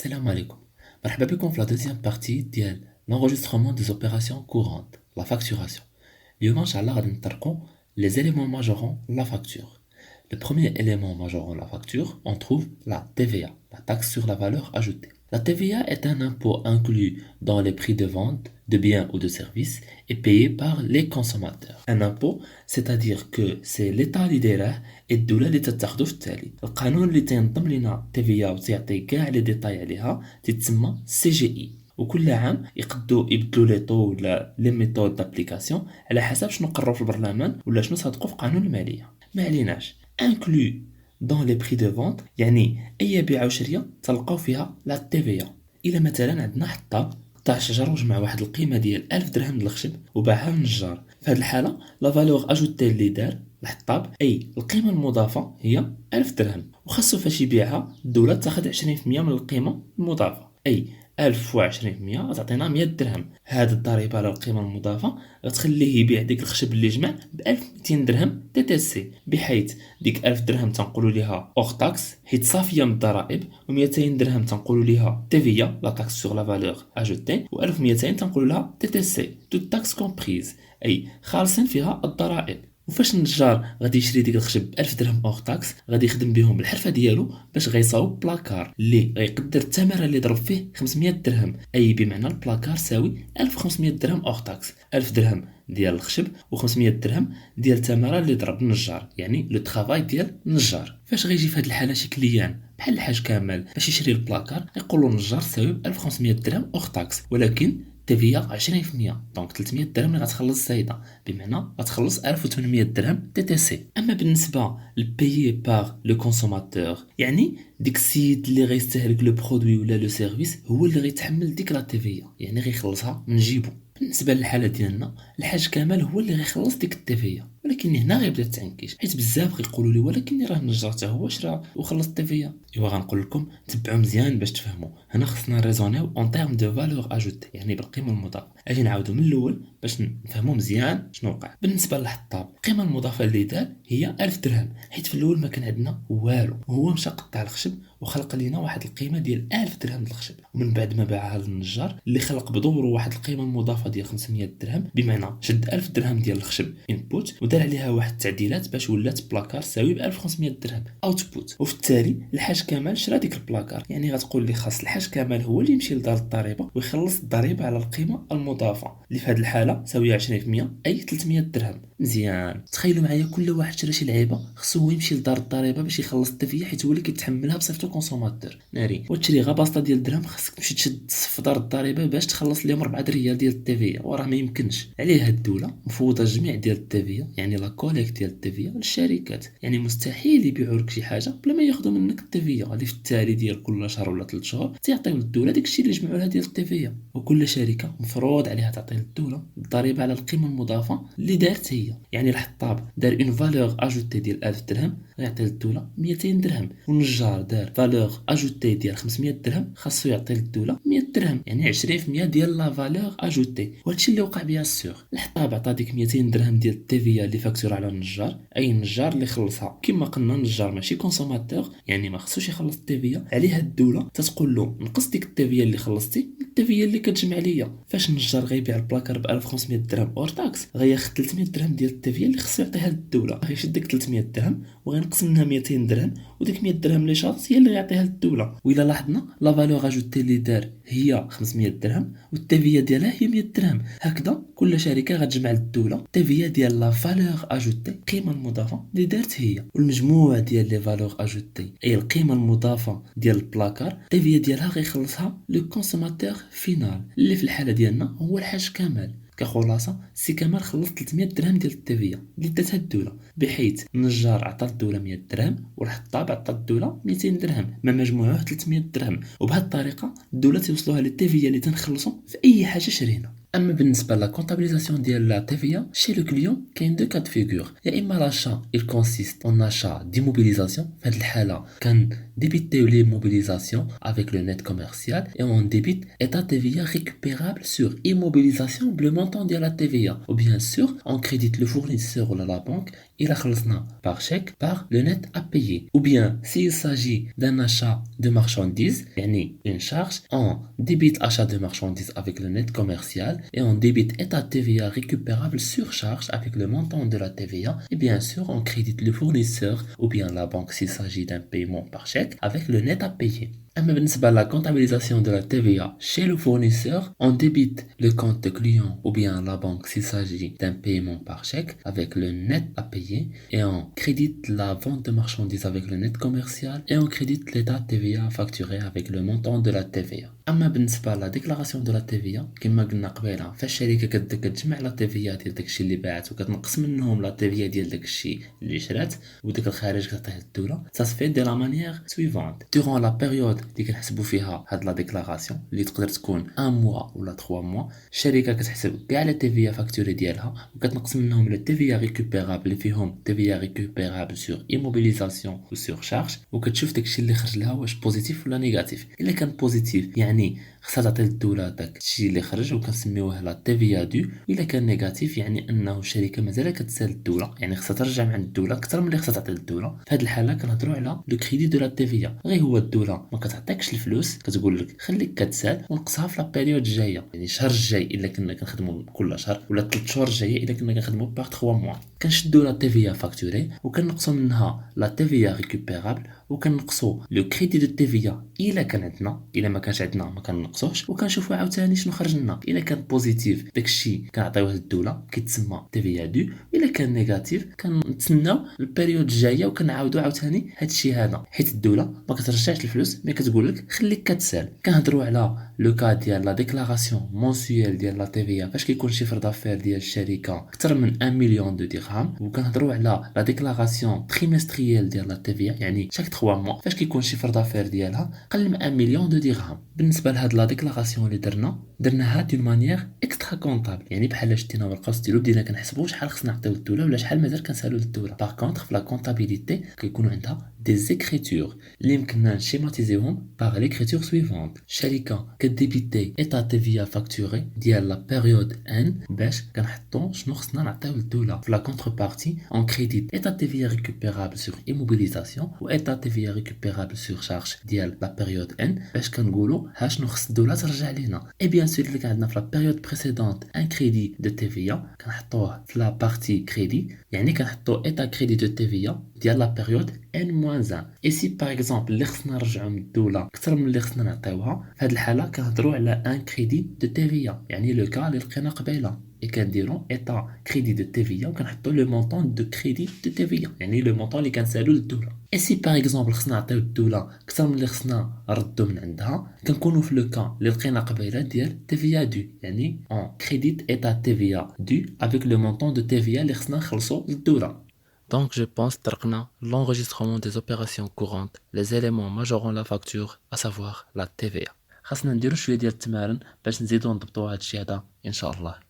Salam alaikum. مرحبا بكم في la deuxième partie ديال l'enregistrement des opérations courantes, la facturation. اليوم إن شاء الله غادي نطرقوا les éléments majorant la facture. Le premier élément majorant la facture, on trouve la TVA, la taxe sur la valeur ajoutée. La TVA est un impôt inclus dans les prix de vente de biens ou de services et payé par les consommateurs. Un impôt, c'est-à-dire que c'est l'État اللي دايره الدولة اللي تتخذو في التالي. القانون اللي تينظم لنا TVA وتيعطي كاع لي ديتاي عليها تيتسمى CGI. وكل عام يقدو يبدلوا لي طو ولا لي ميثود دابليكاسيون على حسب شنو قرروا في البرلمان ولا شنو صادقوا في قانون المالية. ما عليناش. inclus dans les prix de vente يعني اي بيعه وشريه تلقاو فيها لا TVA. الا مثلا عندنا حطاب قطع شجر وجمع واحد القيمه ديال 1000 درهم د الخشب وباعها للنجار، في هذه الحاله لا فالور اجوتي اللي دار الحطاب اي القيمه المضافه هي 1000 درهم، وخاصو فاش يبيعها الدوله تاخذ 20% من القيمه المضافه، اي 1000 و 20% غتعطينا 100 درهم. هاد الضريبه على القيمه المضافه غتخليه يبيع ديك الخشب اللي جمع ب 1200 درهم تي تي سي، بحيث ديك 1000 درهم تنقولوا ليها اور تاكس حيت صافيه من الضرائب، و200 درهم تنقولوا ليها تيفيا لا تاكس سور لا فالور اجوتي، و1200 تنقولوا لها تي تي سي تو تاكس كومبريز اي خالصين فيها الضرائب. وفاش النجار غادي يشري ديك الخشب ب 1000 درهم اور تاكس غادي يخدم بهم بالحرفه ديالو باش غيصاوب بلاكار اللي غيقدر الثمره اللي ضرب فيه 500 درهم، اي بمعنى البلاكار ساوي 1500 درهم اور تاكس، 1000 درهم ديال الخشب و500 درهم ديال الثمره اللي ضرب النجار، يعني لو ترافاي ديال النجار. فاش غيجي في هذه الحاله شي كليان بحال الحاج كامل باش يشري البلاكار يقولوا النجار ساوي ب 1500 درهم اور تاكس، ولكن تيفيا 20%، دونك 300 درهم اللي غتخلص زايده، بمعنى غتخلص 1800 درهم تي تي سي. اما بالنسبه للبيي باغ لو كونسوماتور يعني ديك السيد اللي غيستهلك لو برودوي ولا لو سيرفيس هو اللي غيتحمل ديك لا تيفيا، يعني غيخلصها من جيبو. بالنسبه للحاله ديالنا الحاج كمال هو اللي غيخلص ديك التيفيا، ولكن هنا غيبدا التعنكيش حيت بزاف غيقولوا لي ولكن راه النجار حتى هو شرا وخلص التيفيا. ايوا غنقول لكم تبعوا مزيان باش تفهموا. هنا خصنا ريزونيو اون تيرم دو فالور اجوتي، يعني بالقيمه المضافه. اجي نعاودوا من الاول باش نفهموا مزيان شنو وقع. بالنسبه للحطاب القيمه المضافه اللي دار هي 1000 درهم، حيت في الاول ما كان عندنا والو، وهو مشى قطع الخشب وخلق لينا واحد القيمه ديال 1000 درهم د الخشب، ومن بعد ما باعها للنجار اللي خلق بدورو واحد القيمه المضافه ديال 500 درهم، بمعنى شد 1000 درهم ديال الخشب انبوت ودار عليها واحد التعديلات باش ولات بلاكار ساوي ب 1500 درهم اوتبوت. وفي التالي الحاج كمال شرا ديك البلاكار، يعني غتقول لي خاص الحاج كمال هو اللي يمشي لدار الضريبه ويخلص الضريبه على القيمه المضافه اللي في هذه الحاله ساويه 20%، اي 300 درهم. مزيان تخيلوا معايا كل واحد شرا شي لعيبه خصو هو يمشي لدار الضريبه باش يخلص التفيه، حيت هو اللي كيتحملها بصفتو كونسوماتور ناري. وتشري غا باسطه ديال الدرهم خاصك تمشي تشد في دار الضريبه باش تخلص لهم 4 ريال ديال التيفيا، وراه ما يمكنش. عليه هاد الدوله مفوضه الجميع ديال التيفيا، يعني لا كوليكت ديال التيفيا للشركات، يعني مستحيل يبيعوا لك شي حاجه بلا ما ياخذوا منك التيفيا اللي في التالي ديال كل شهر ولا 3 شهور تيعطيو للدوله داكشي اللي جمعوا لها ديال التيفيا. وكل شركه مفروض عليها تعطي للدوله الضريبه على القيمه المضافه اللي دارت هي. يعني الحطاب دار اون فالور اجوتي ديال 1000 درهم غيعطي للدوله 200 درهم، والنجار دار فالور اجوتي ديال 500 درهم خاصو يعطي للدوله 100 درهم، يعني 20% ديال لا فالور اجوتي. وهادشي اللي وقع بيان سور. الحطاب عطى ديك 200 درهم ديال التيفيا اللي فاكتور على النجار، اي النجار اللي خلصها. كما قلنا النجار ماشي كونسوماتور، يعني ما خصوش يخلص التيفيا، عليها الدوله تتقول له نقص ديك التيفيا اللي خلصتي التيفيا اللي كتجمع ليا. فاش النجار غيبيع البلاكار ب 1500 درهم اور تاكس غياخد 300 درهم ديال التيفيا اللي خصو يعطيها للدوله، غيشد ديك 300 درهم وغينقص منها 200 درهم، وديك 100 درهم اللي شاط هي اللي غيعطيها للدوله. وإلا لاحظنا لا فالور اجوتي اللي دار هي 500 درهم والتيفيا ديالها هي 100 درهم. هكذا كل شركه غتجمع للدوله التيفيا ديال لا فالور اجوتي القيمه المضافه اللي دارت هي، والمجموع ديال لي فالور اجوتي اي القيمه المضافه ديال البلاكار التيفيا ديالها غيخلصها لو كونسوماتور فينال اللي في الحاله ديالنا هو الحاج كمال. كخلاصه سي كمال خلص 300 درهم ديال التيفيا اللي داتها الدوله، بحيث النجار عطى الدوله 100 درهم والحطاب عطى الدوله 200 درهم، ما مجموعه 300 درهم. وبهذه الطريقه الدوله توصلوها للتيفيا اللي تنخلصوا في اي حاجه شرينا. اما بالنسبه لا comptabilisation ديال لا TVA chez le client كاين دو cas de figure. يا اما l'achat il consiste en achat d'immobilisation. في هذه الحاله كان débiter les mobilisations avec le net commercial et on débite état TVA récupérable sur immobilisation le montant de la TVA, ou bien sûr on crédite le fournisseur ou la banque il a خلصنا par chèque par le net à payer. Ou bien s'il s'agit d'un achat de marchandises يعني une charge, on débite achat de marchandises avec le net commercial et on débite état TVA récupérable sur charge avec le montant de la TVA, et bien sûr on crédite le fournisseur ou bien la banque s'il s'agit d'un paiement par chèque avec le net à payer. أما بالنسبة à la comptabilisation de la TVA chez le fournisseur, on débite le compte de client ou bien la banque s'il s'agit d'un paiement par chèque avec le net à payer, et on crédite la vente de marchandises avec le net commercial et on crédite l'état TVA facturé avec le montant de la TVA. أما بالنسبة à la déclaration de la TVA كما قلنا قبيلة، فالشركة كتجمع لا TVA ديال داكشي اللي باعت وكتنقص منهم لا TVA ديال داكشي اللي شرات، وديك الخارج كتعطيه للدولة. Ça se fait de la manière suivante. Durant la période اللي كنحسبوا فيها هاد لا ديكلاراسيون اللي تقدر تكون 1 موا ولا 3 موا، الشركة كتحسب كاع لا TVA فاكتوري ديالها وكتنقص منهم لا TVA récupérable اللي فيهم TVA récupérable sur immobilisation ou sur charge، وكتشوف داكشي اللي خرج لها واش بوزيتيف ولا نيجاتيف. الا كان بوزيتيف يعني خصها تعطي للدولة داكشي اللي خرج وكنسميوه لا TVA دو. الا كان نيجاتيف يعني انه الشركة مازال كتسال الدولة، يعني خصها ترجع مع الدولة اكثر من اللي خصها تعطي للدولة. في هذه الحالة كنهضروا على لو كريدي دو لا TVA. غير هو الدولة ما كتعطيكش الفلوس، كتقول لك خليك كتسال ونقصها في لا بيريود الجايه، يعني الشهر الجاي الا كنا كنخدموا كل شهر، ولا 3 شهور الجايه الا كنا كنخدموا باغ 3 موا. كنشدوا لا TVA فاكتوري وكنقصوا منها لا TVA ريكوبيرابل وكنقصوا لو كريدي دو TVA الا كان عندنا. الا ما كانش عندنا ما كنقصوش، وكنشوفوا عاوتاني شنو خرج لنا. الا كان بوزيتيف داكشي كنعطيوه للدوله كيتسمى TVA دو، الا كان نيجاتيف كنتسناو البيريود الجايه وكنعاودوا عاوتاني هادشي هذا، حيت الدوله ما كترجعش الفلوس مي كتقول لك خليك كتسال. كنهضروا على لو كا ديال لا ديكلاراسيون مونسيوال ديال لا TVA فاش كيكون شيفر دافير ديال الشركه اكثر من 1 مليون دو درهم، وكنهضروا على لا ديكلاراسيون تريمستريال ديال لا TVA يعني شاك 3 موا فاش كيكون شيفر دافير ديالها قل من 1 مليون دو درهم. بالنسبه لهاد لا ديكلاراسيون اللي درناها دون مانيير اكسترا كونطابل، يعني بحال شدينا ورقه ستيلو بدينا كنحسبوا شحال خصنا نعطيو للدوله ولا شحال مازال كنسالو للدوله. باغ كونطخ في لا كونطابيليتي كيكونوا عندها دي زيكريتور اللي يمكننا نشيماتيزيوهم باغ ليكريتور سويفونت. الشركه كديبيتي ايتا TVA فاكتوري ديال لا بيريود ان باش كنحطوا شنو خصنا نعطيو للدوله. في لا كونتربارتي اون كريديت ايتا TVA ريكوبيرابل سور ايموبيليزاسيون و ايتا TVA ريكوبيرابل سور شارج ديال لا بيريود ان باش كنقولوا ها شنو خص الدوله ترجع لينا. اي بيان سور اللي كان عندنا في لا بيريود بريسيدونت ان كريدي دو TVA كنحطوه في لا بارتي كريدي، يعني كنحطوا ايتا كريدي دو TVA ديال لا بيريود N-1. Et si par exemple اللي خصنا نرجعو من الدولة أكثر من اللي خصنا نعطيوها، في هاد الحالة كنهضروا على ان كريدي دو TVA، يعني لو كا اللي لقينا قبيلة et كنديرو ايتا كريدي دو TVA وكنحطو لو مونطون دو كريدي دو TVA، يعني لو مونطون اللي كنسالو للدولة. et si par exemple خصنا نعطيو للدولة أكثر من اللي خصنا نردو من عندها، كنكونوا في لو كا اللي لقينا قبيلة ديال TVA دو، يعني اون كريديت ايتا TVA دو avec le montant de TVA اللي خصنا نخلصو للدولة. Donc je pense طرقنا l'enregistrement des opérations courantes, les éléments majorant la facture, à savoir la TVA. خاصنا نديرو شوية ديال التمارين باش نزيدو نضبطو هادشي هذا إن شاء الله.